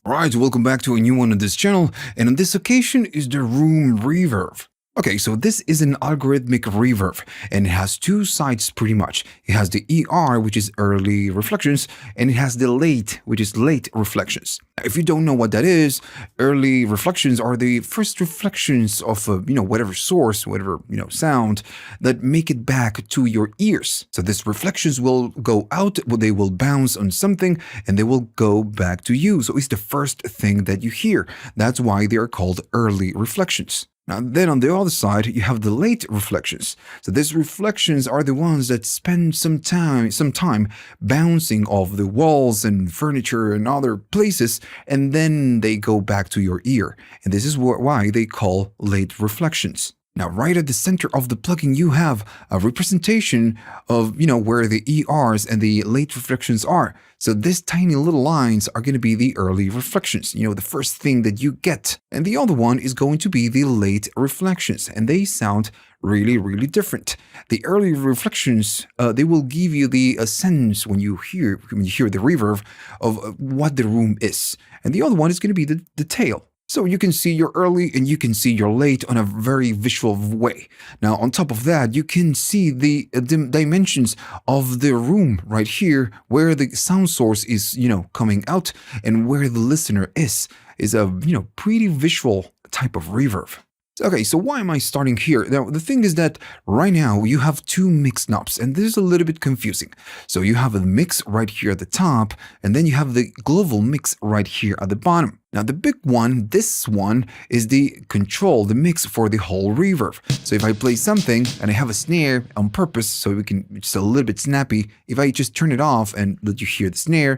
Alright, welcome back to a new one on this channel, and on this occasion is the room reverb. Okay, so this is an algorithmic reverb, and it has two sides pretty much. It has the ER, which is early reflections, and it has the late, which is late reflections. If you don't know what that is, early reflections are the first reflections of whatever source, whatever sound that make it back to your ears. So these reflections will go out, they will bounce on something, and they will go back to you. So it's the first thing that you hear. That's why they are called early reflections. Now, then on the other side, you have the late reflections. So these reflections are the ones that spend some time bouncing off the walls and furniture and other places, and then they go back to your ear. And this is why they call late reflections. Now, right at the center of the plugin, you have a representation of, where the ERs and the late reflections are. So these tiny little lines are going to be the early reflections, the first thing that you get. And the other one is going to be the late reflections, and they sound really, really different. The early reflections, they will give you the sense when you hear the reverb of what the room is. And the other one is going to be the tail. So you can see your early and you can see your late on a very visual way. Now, on top of that, you can see the dimensions of the room right here, where the sound source is, coming out, and where the listener is a, pretty visual type of reverb. Okay, so why am I starting here? Now, the thing is that right now you have two mix knobs, and this is a little bit confusing. So you have a mix right here at the top, and then you have the global mix right here at the bottom. Now, the big one, this one, is the control, the mix for the whole reverb. So if I play something and I have a snare on purpose, so it's a little bit snappy, if I just turn it off and let you hear the snare,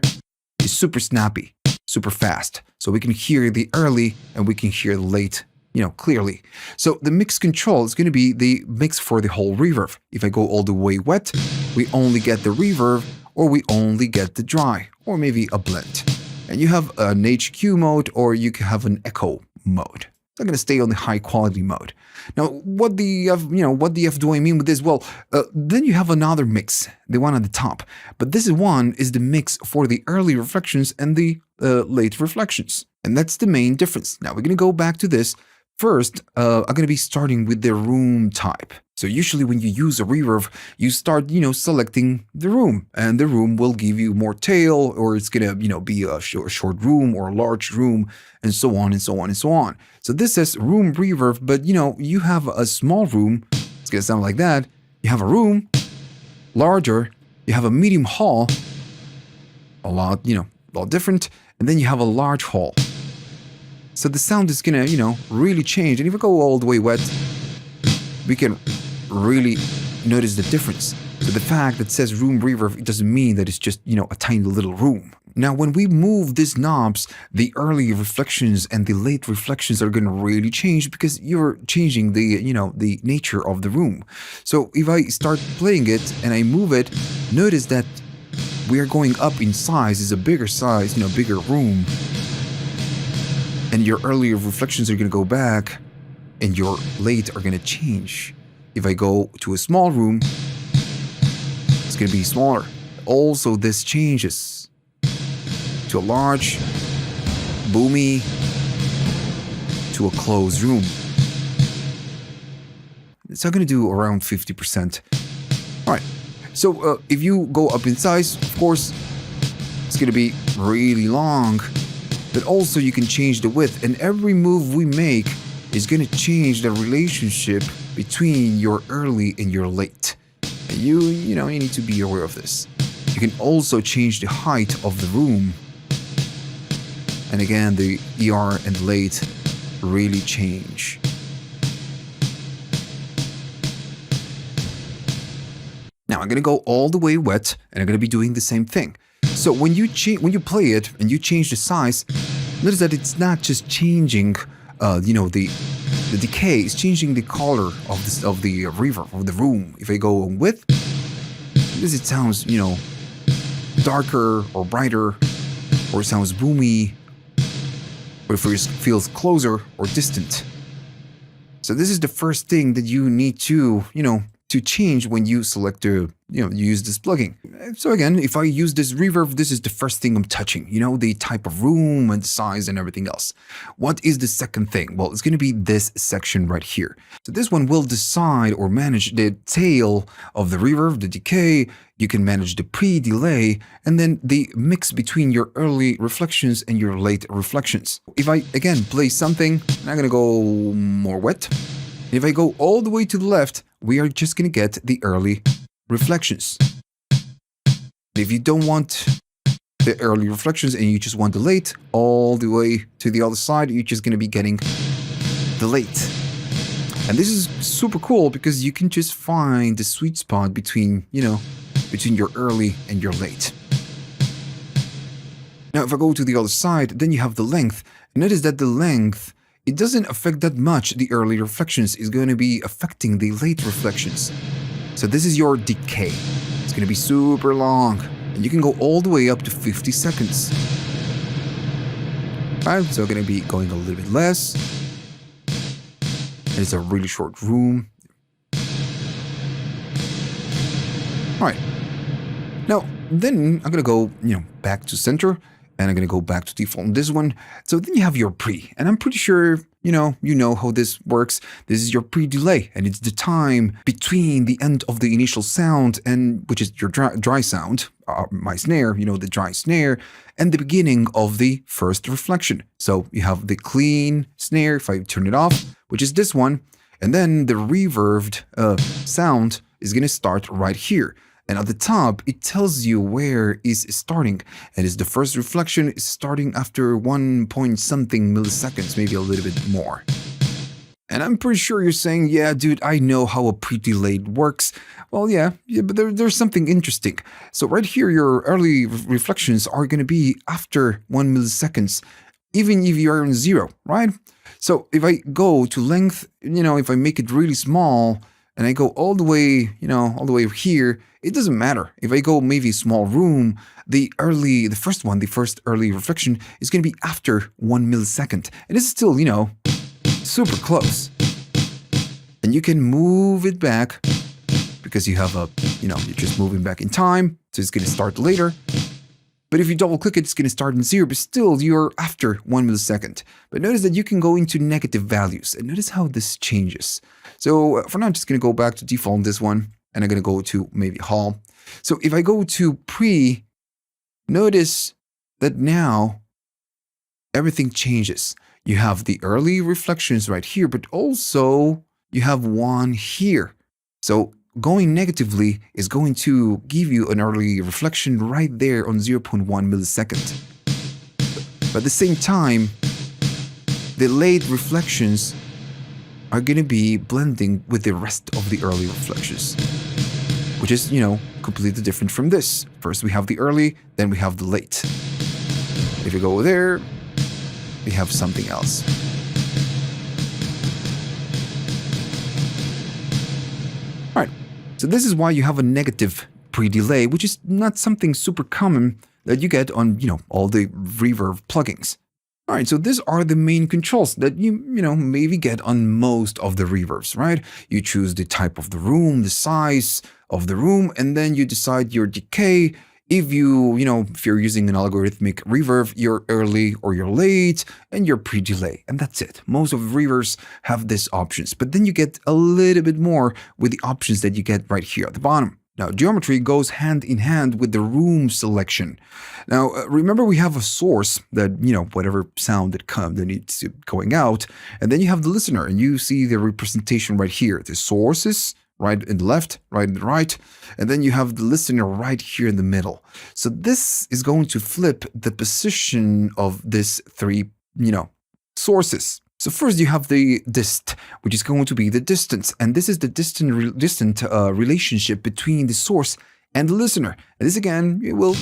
it's super snappy, super fast. So we can hear the early and we can hear the late, clearly. So the mix control is going to be the mix for the whole reverb. If I go all the way wet, we only get the reverb, or we only get the dry, or maybe a blend. And you have an HQ mode, or you can have an echo mode. I'm going to stay on the high quality mode. Now, what the F do I mean with this? Well, then you have another mix, the one at the top. But this one is the mix for the early reflections and the late reflections. And that's the main difference. Now, we're going to go back to this. First, I'm going to be starting with the room type. So usually when you use a reverb, you start, selecting the room, and the room will give you more tail, or it's going to, be a short room or a large room, and so on and so on and so on. So this says room reverb, but you have a small room. It's going to sound like that. You have a room, larger. You have a medium hall, a lot different, and then you have a large hall. So the sound is gonna, really change. And if we go all the way wet, we can really notice the difference. So the fact that it says room reverb, it doesn't mean that it's just, a tiny little room. Now, when we move these knobs, the early reflections and the late reflections are going to really change, because you're changing the, the nature of the room. So if I start playing it and I move it, notice that we are going up in size. It's a bigger size, bigger room. And your earlier reflections are going to go back, and your late are going to change. If I go to a small room, it's going to be smaller. Also, this changes to a large, boomy, to a closed room. So I'm going to do around 50%. All right. So if you go up in size, of course, it's going to be really long. But also you can change the width, and every move we make is going to change the relationship between your early and your late. And you need to be aware of this. You can also change the height of the room. And again, the ER and late really change. Now I'm going to go all the way wet, and I'm going to be doing the same thing. So when you play it and you change the size, notice that it's not just changing, the decay. It's changing the color of the reverb of the room. If I go on width, because it sounds darker or brighter, or it sounds boomy, or if it feels closer or distant. So this is the first thing that you need to to change when you select the you use this plugin. So again, if I use this reverb, this is the first thing I'm touching, the type of room and size and everything else. What is the second thing? Well, it's going to be this section right here. So this one will decide or manage the tail of the reverb, the decay. You can manage the pre-delay and then the mix between your early reflections and your late reflections. If I, again, play something, and I'm going to go more wet. If I go all the way to the left, we are just going to get the early reflections. If you don't want the early reflections and you just want the late, all the way to the other side, you're just going to be getting the late. And this is super cool because you can just find the sweet spot between, between your early and your late. Now, if I go to the other side, then you have the length. Notice that the length, it doesn't affect that much the early reflections. It's going to be affecting the late reflections. So this is your decay. It's going to be super long. And you can go all the way up to 50 seconds. Alright, so going to be going a little bit less. It's a really short room. Alright. Now, then I'm going to go, back to center. And I'm going to go back to default on this one. So then you have your pre. And I'm pretty sure, you know how this works. This is your pre-delay. And it's the time between the end of the initial sound, and which is your dry sound, my snare, the dry snare, and the beginning of the first reflection. So you have the clean snare, if I turn it off, which is this one. And then the reverbed sound is going to start right here. And at the top, it tells you where is starting. And it's the first reflection is starting after 1 point something milliseconds, maybe a little bit more. And I'm pretty sure you're saying, yeah, dude, I know how a pre-delayed works. Well, yeah, but there's something interesting. So right here, your early reflections are going to be after 1 milliseconds, even if you are on 0, right? So if I go to length, if I make it really small, and I go all the way, all the way here, it doesn't matter. If I go maybe a small room, the first early reflection is going to be after 1 millisecond. And it's still, super close. And you can move it back because you have you're just moving back in time. So it's going to start later. But if you double click it, it's going to start in 0, but still you're after 1 millisecond. But notice that you can go into negative values, and notice how this changes. So for now, I'm just going to go back to default on this one, and I'm going to go to maybe Hall. So if I go to pre, notice that now everything changes. You have the early reflections right here, but also you have one here. So going negatively is going to give you an early reflection right there on 0.1 millisecond. But at the same time, the late reflections are going to be blending with the rest of the early reflections, which is, completely different from this. First we have the early, then we have the late. If you go there, we have something else. All right. So this is why you have a negative pre-delay, which is not something super common that you get on, all the reverb plugins. All right, so these are the main controls that you maybe get on most of the reverbs, right? You choose the type of the room, the size of the room, and then you decide your decay. If if you're using an algorithmic reverb, your early or your late, and your pre-delay, and that's it. Most of reverbs have these options, but then you get a little bit more with the options that you get right here at the bottom. Now, geometry goes hand in hand with the room selection. Now, remember we have a source that, whatever sound that needs going out, and then you have the listener, and you see the representation right here. The sources right in the left, right in the right, and then you have the listener right here in the middle. So this is going to flip the position of these three, sources. So first you have the dist, which is going to be the distance, and this is the distant relationship between the source and the listener. And this again, it will,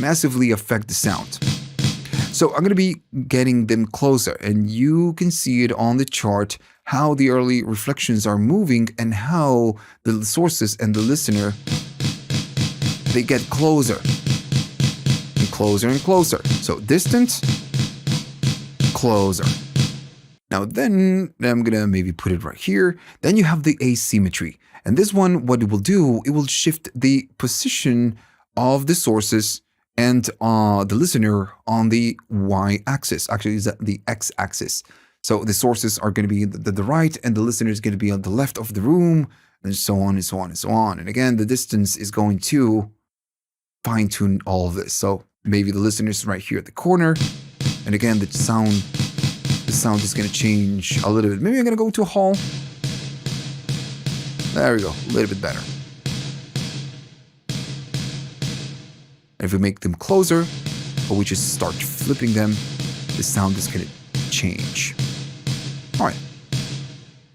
massively affect the sound. So I'm going to be getting them closer, and you can see it on the chart how the early reflections are moving and how the sources and the listener, they get closer and closer and closer. So distant, closer. Now then I'm going to maybe put it right here. Then you have the asymmetry. And this one, what it will do, it will shift the position of the sources and the listener on the y-axis. Actually, is the x-axis. So the sources are going to be the right, and the listener is going to be on the left of the room, and so on and so on and so on. And again, the distance is going to fine-tune all of this. So maybe the listener is right here at the corner, and again, the sound is going to change a little bit. Maybe I'm going to go to a hall. There we go, a little bit better. And if we make them closer, or we just start flipping them, the sound is going to change. All right.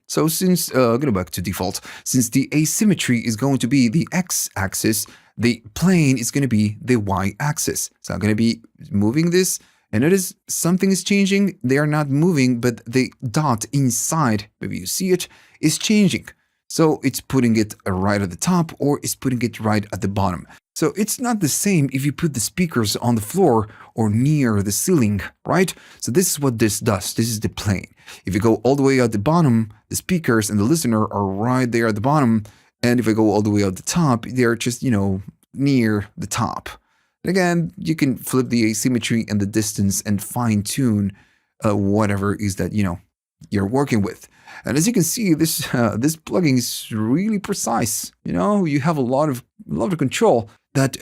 So since, go back to default, since the asymmetry is going to be the x-axis, the plane is going to be the y-axis. So I'm going to be moving this, and notice something is changing. They are not moving, but the dot inside, maybe you see it, is changing. So it's putting it right at the top, or it's putting it right at the bottom. So it's not the same if you put the speakers on the floor or near the ceiling, right? So this is what this does. This is the plane. If you go all the way at the bottom, the speakers and the listener are right there at the bottom. And if I go all the way at the top, they're just, near the top. And again, you can flip the asymmetry and the distance and fine tune whatever is that, you're working with. And as you can see, this plugin is really precise. You have a lot of control that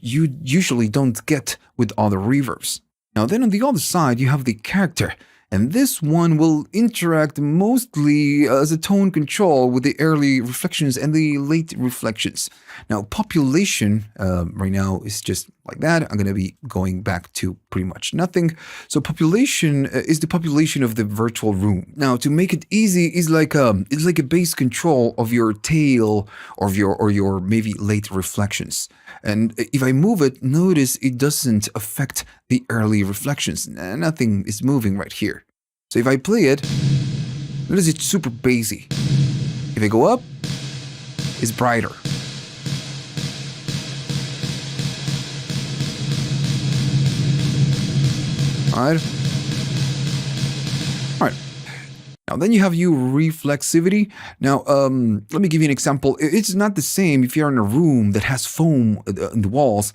you usually don't get with other reverbs. Now then on the other side, you have the character. And this one will interact mostly as a tone control with the early reflections and the late reflections. Now, population right now is just like that. I'm going to be going back to pretty much nothing. So population is the population of the virtual room. Now, to make it easy, it's like a base control of your tail or your maybe late reflections. And if I move it, notice it doesn't affect the early reflections. Nothing is moving right here. So if I play it, notice it's super bassy. If I go up, it's brighter. Alright. Now then you have your reflexivity. Now let me give you an example. It's not the same if you're in a room that has foam in the walls,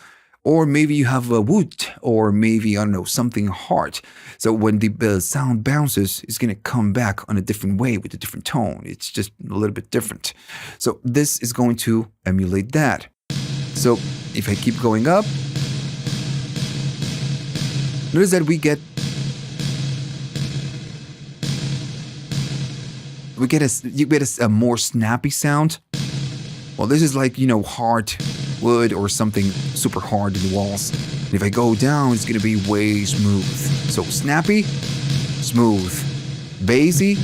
or maybe you have wood, or maybe, I don't know, something hard. So when the sound bounces, it's going to come back on a different way with a different tone. It's just a little bit different. So this is going to emulate that. So if I keep going up, notice that we get a more snappy sound. Well, this is like, hard wood or something super hard in the walls. And if I go down, it's going to be way smooth. So snappy, smooth, bassy,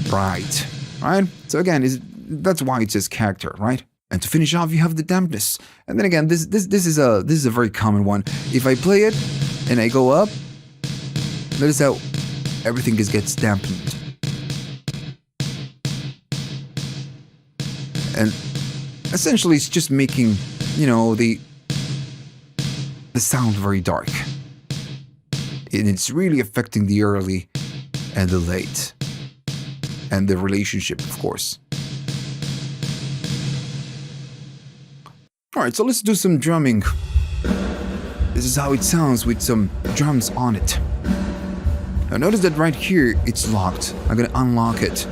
bright, right? So again, that's why it says character, right? And to finish off, you have the dampness. And then again, this is a very common one. If I play it and I go up, notice how everything gets dampened. And essentially, it's just making, the sound very dark. And it's really affecting the early and the late. And the relationship, of course. Alright, so let's do some drumming. This is how it sounds with some drums on it. Now notice that right here, it's locked. I'm going to unlock it.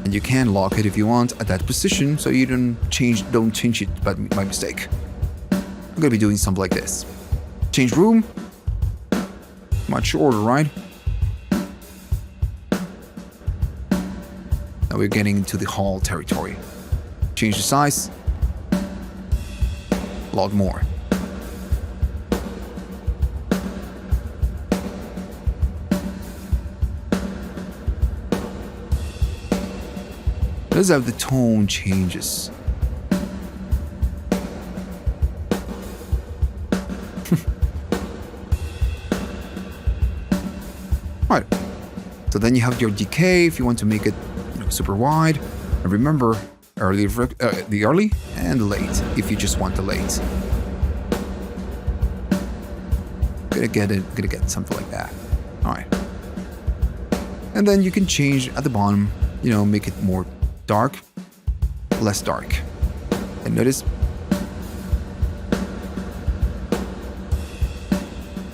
And you can lock it if you want at that position, so you don't change it by mistake. I'm going to be doing something like this. Change room. Much shorter, right? Now we're getting into the hall territory. Change the size. A lot more. Notice how the tone changes. Right. So then you have your decay if you want to make it super wide. And remember, the early and the late if you just want the late. Gonna get something like that. All right. And then you can change at the bottom, make it more dark. less dark. And notice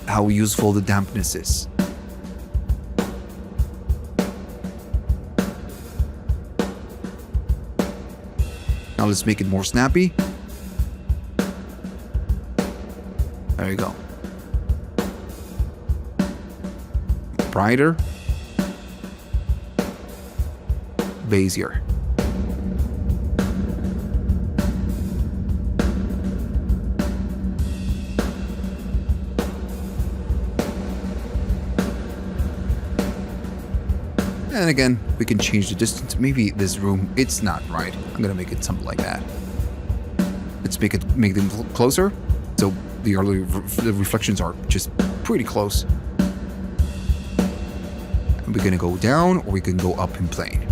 how useful the dampness is. Now let's make it more snappy. There you go. Brighter. Bassier. And again, we can change the distance. Maybe this room, it's not right. I'm gonna make it something like that. Let's make them closer. So the reflections are just pretty close. And we're gonna go down, or we can go up in plane.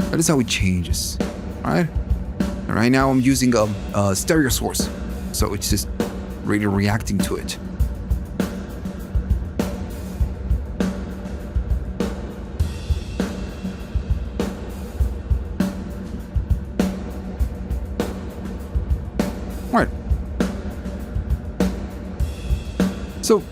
That is how it changes, right? And right now I'm using a stereo source, so it's just really reacting to it. Right. So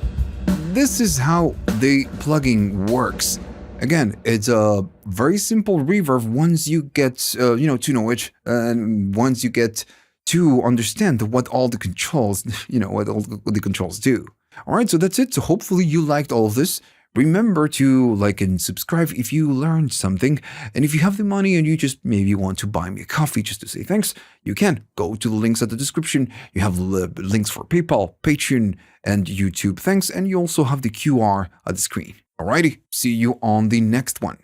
this is how the plugin works. Again, it's a very simple reverb once you get, to know it, and once you get to understand what all the controls, what all the controls do. All right, so that's it. So hopefully you liked all of this. Remember to like and subscribe if you learned something. And if you have the money and you just maybe want to buy me a coffee just to say thanks, you can go to the links at the description. You have links for PayPal, Patreon, and YouTube. Thanks. And you also have the QR at the screen. Alrighty, see you on the next one.